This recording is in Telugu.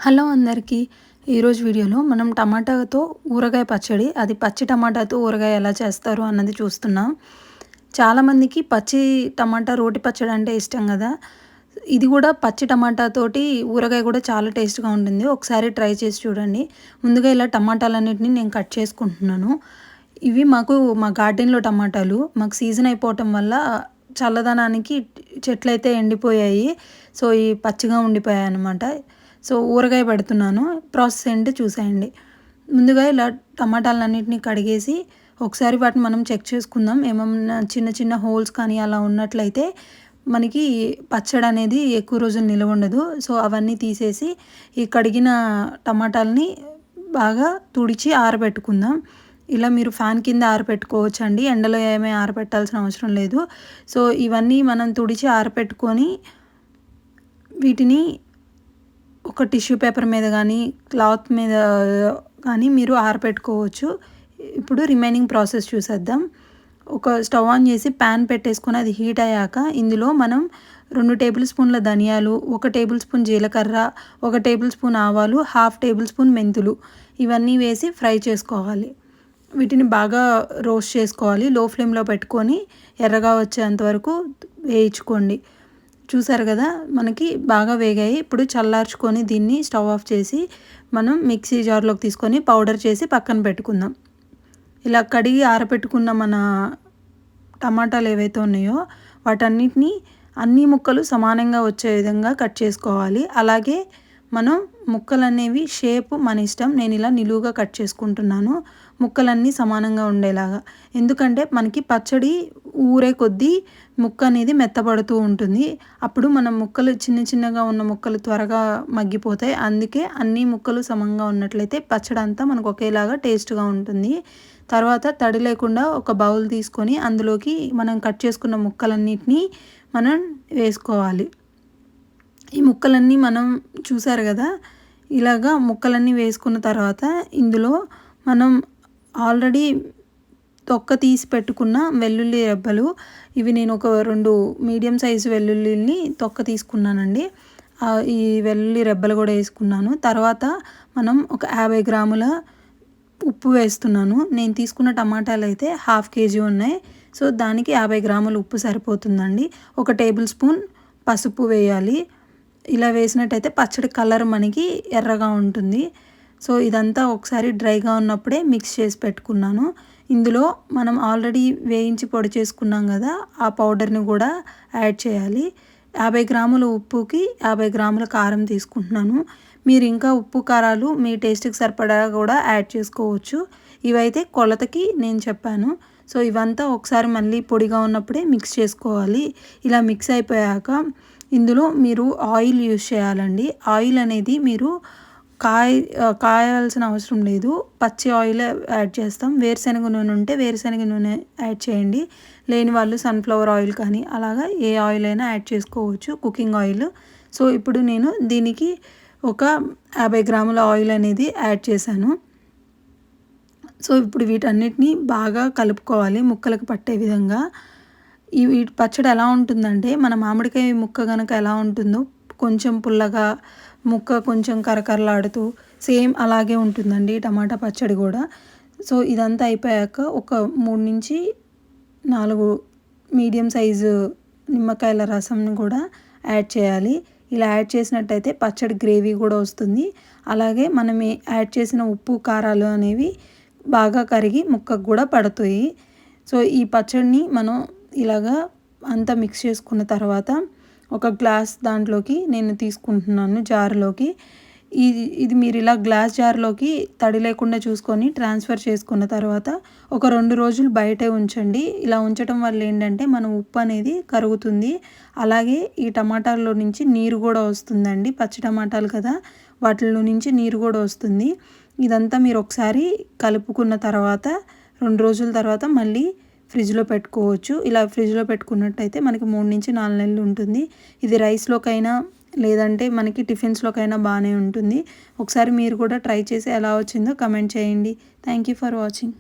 హలో అందరికీ. ఈరోజు వీడియోలో మనం టమాటాతో ఊరగాయ పచ్చడి, అది పచ్చి టమాటాతో ఊరగాయ ఎలా చేస్తారు అన్నది చూస్తున్నాం. చాలామందికి పచ్చి టమాటా రోటి పచ్చడి అంటే ఇష్టం కదా. ఇది కూడా పచ్చి టమాటాతోటి ఊరగాయ కూడా చాలా టేస్ట్గా ఉంటుంది. ఒకసారి ట్రై చేసి చూడండి. ముందుగా ఇలా టమాటాలన్నిటిని నేను కట్ చేసుకుంటున్నాను. ఇవి మా గార్డెన్లో టమాటాలు మాకు సీజన్ అయిపోవటం వల్ల చల్లదనానికి చెట్లయితే ఎండిపోయాయి. సో ఈ పచ్చిగా ఉండిపోయాయి అన్నమాట. సో ఊరగాయ పెడుతున్నాను. ప్రాసెస్ ఏంటి చూసేయండి. ముందుగా ఇలా టమాటాలన్నిటిని కడిగేసి ఒకసారి వాటిని మనం చెక్ చేసుకుందాం. ఏమన్నా చిన్న చిన్న హోల్స్ కానీ అలా ఉన్నట్లయితే మనకి పచ్చడి అనేది ఎక్కువ రోజులు నిలవ ఉండదు. సో అవన్నీ తీసేసి ఈ కడిగిన టమాటాలని బాగా తుడిచి ఆరబెట్టుకుందాం. ఇలా మీరు ఫ్యాన్ కింద ఆరబెట్టుకోవచ్చు అండి. ఎండలో ఏమీ ఆరబెట్టాల్సిన అవసరం లేదు. సో ఇవన్నీ మనం తుడిచి ఆరబెట్టుకొని వీటిని ఒక టిష్యూ పేపర్ మీద కానీ క్లాత్ మీద కానీ మీరు ఆరబెట్టుకోవచ్చు. ఇప్పుడు రిమైనింగ్ ప్రాసెస్ చూసేద్దాం. ఒక స్టవ్ ఆన్ చేసి ప్యాన్ పెట్టేసుకొని అది హీట్ అయ్యాక ఇందులో మనం 2 టేబుల్ స్పూన్ల ధనియాలు, 1 టేబుల్ స్పూన్ జీలకర్ర, 1 టేబుల్ స్పూన్ ఆవాలు, 1/2 టేబుల్ స్పూన్ మెంతులు ఇవన్నీ వేసి ఫ్రై చేసుకోవాలి. వీటిని బాగా రోస్ట్ చేసుకోవాలి. లో ఫ్లేమ్లో పెట్టుకొని ఎర్రగా వచ్చేంత వరకు వేయించుకోండి. చూసారు కదా, మనకి బాగా వేగాయి. ఇప్పుడు చల్లార్చుకొని దీన్ని స్టవ్ ఆఫ్ చేసి మనం మిక్సీ జార్లోకి తీసుకొని పౌడర్ చేసి పక్కన పెట్టుకుందాం. ఇలా కడిగి ఆరబెట్టుకున్న మన టమాటాలు ఏవైతే ఉన్నాయో వాటన్నిటిని అన్ని ముక్కలు సమానంగా వచ్చే విధంగా కట్ చేసుకోవాలి. అలాగే మనం ముక్కలు అనేవి షేప్ మన ఇష్టం. నేను ఇలా నిలువుగా కట్ చేసుకుంటున్నాను, ముక్కలన్నీ సమానంగా ఉండేలాగా. ఎందుకంటే మనకి పచ్చడి ఊరే కొద్దీ ముక్క అనేది మెత్తబడుతూ ఉంటుంది. అప్పుడు మనం ముక్కలు చిన్న చిన్నగా ఉన్న ముక్కలు త్వరగా మగ్గిపోతాయి. అందుకే అన్ని ముక్కలు సమంగా ఉన్నట్లయితే పచ్చడి అంతా మనకు ఒకేలాగా టేస్ట్గా ఉంటుంది. తర్వాత తడి లేకుండా ఒక బౌల్ తీసుకొని అందులోకి మనం కట్ చేసుకున్న ముక్కలన్నిటినీ మనం వేసుకోవాలి. ఈ ముక్కలన్నీ మనం చూసారు కదా, ఇలాగా ముక్కలన్నీ వేసుకున్న తర్వాత ఇందులో మనం ఆల్రెడీ తొక్క తీసి పెట్టుకున్న వెల్లుల్లి రెబ్బలు, ఇవి నేను ఒక 2 మీడియం సైజు వెల్లుల్లిని తొక్క తీసుకున్నానండి. ఈ వెల్లుల్లి రెబ్బలు కూడా వేసుకున్నాను. తర్వాత మనం ఒక 50 గ్రాముల ఉప్పు వేస్తున్నాను. నేను తీసుకున్న టమాటాలు అయితే 1/2 కేజీ ఉన్నాయి. సో దానికి 50 గ్రాముల ఉప్పు సరిపోతుందండి. 1 టేబుల్ స్పూన్ పసుపు వేయాలి. ఇలా వేసినట్టయితే పచ్చడి కలర్ మనకి ఎర్రగా ఉంటుంది. సో ఇదంతా ఒకసారి డ్రైగా ఉన్నప్పుడే మిక్స్ చేసి పెట్టుకున్నాను. ఇందులో మనం ఆల్రెడీ వేయించి పొడి చేసుకున్నాం కదా, ఆ పౌడర్ని కూడా యాడ్ చేయాలి. 50 గ్రాముల ఉప్పుకి 50 గ్రాముల కారం తీసుకుంటున్నాను. మీరు ఇంకా ఉప్పు కారాలు మీ టేస్ట్కి సరిపడా కూడా యాడ్ చేసుకోవచ్చు. ఇవైతే కొలతకి నేను చెప్పాను. సో ఇవంతా ఒకసారి మళ్ళీ పొడిగా ఉన్నప్పుడే మిక్స్ చేసుకోవాలి. ఇలా మిక్స్ అయిపోయాక ఇందులో మీరు ఆయిల్ యూజ్ చేయాలండి. ఆయిల్ అనేది మీరు కాయాల్సిన అవసరం లేదు, పచ్చి ఆయిల్ యాడ్ చేస్తాం. వేరుశనగ నూనె ఉంటే వేరుశనగ నూనె యాడ్ చేయండి. లేని వాళ్ళు సన్ఫ్లవర్ ఆయిల్ కానీ అలాగా ఏ ఆయిల్ అయినా యాడ్ చేసుకోవచ్చు, కుకింగ్ ఆయిల్. సో ఇప్పుడు నేను దీనికి ఒక 50 గ్రాముల ఆయిల్ అనేది యాడ్ చేశాను. సో ఇప్పుడు వీటన్నిటిని బాగా కలుపుకోవాలి ముక్కలకు పట్టే విధంగా. ఈ పచ్చడి ఎలా ఉంటుందంటే మన మామిడికాయ ముక్క కనుక ఎలా ఉంటుందో కొంచెం పుల్లగా, ముక్క కొంచెం కరకరలాడుతూ సేమ్ అలాగే ఉంటుందండి టమాటా పచ్చడి కూడా. సో ఇదంతా అయిపోయాక ఒక 3 నుంచి 4 మీడియం సైజు నిమ్మకాయల రసంని కూడా యాడ్ చేయాలి. ఇలా యాడ్ చేసినట్టయితే పచ్చడి గ్రేవీ కూడా వస్తుంది. అలాగే మనం యాడ్ చేసిన ఉప్పు కారాలు అనేవి బాగా కరిగి ముక్కకు కూడా పడుతాయి. సో ఈ పచ్చడిని మనం ఇలాగా అంతా మిక్స్ చేసుకున్న తర్వాత ఒక గ్లాస్ దాంట్లోకి నేను తీసుకుంటున్నాను, జార్లోకి. ఇది మీరు ఇలా గ్లాస్ జార్లోకి తడి లేకుండా చూసుకొని ట్రాన్స్ఫర్ చేసుకున్న తర్వాత ఒక 2 రోజులు బయటే ఉంచండి. ఇలా ఉంచడం వల్ల ఏంటంటే మన ఉప్పు అనేది కరుగుతుంది. అలాగే ఈ టమాటాల్లో నుంచి నీరు కూడా వస్తుందండి. పచ్చి టమాటాలు కదా, వాటిలో నుంచి నీరు కూడా వస్తుంది. ఇదంతా మీరు ఒకసారి కలుపుకున్న తర్వాత 2 రోజుల తర్వాత మళ్ళీ ఫ్రిడ్జ్లో పెట్టుకోవచ్చు. ఇలా ఫ్రిడ్జ్లో పెట్టుకున్నట్టయితే మనకి 3 నుంచి 4 నెలలు ఉంటుంది. ఇది రైస్లోకైనా లేదంటే మనకి టిఫిన్స్లోకైనా బాగానే ఉంటుంది. ఒకసారి మీరు కూడా ట్రై చేసి ఎలా వచ్చిందో కమెంట్ చేయండి. Thank you for watching.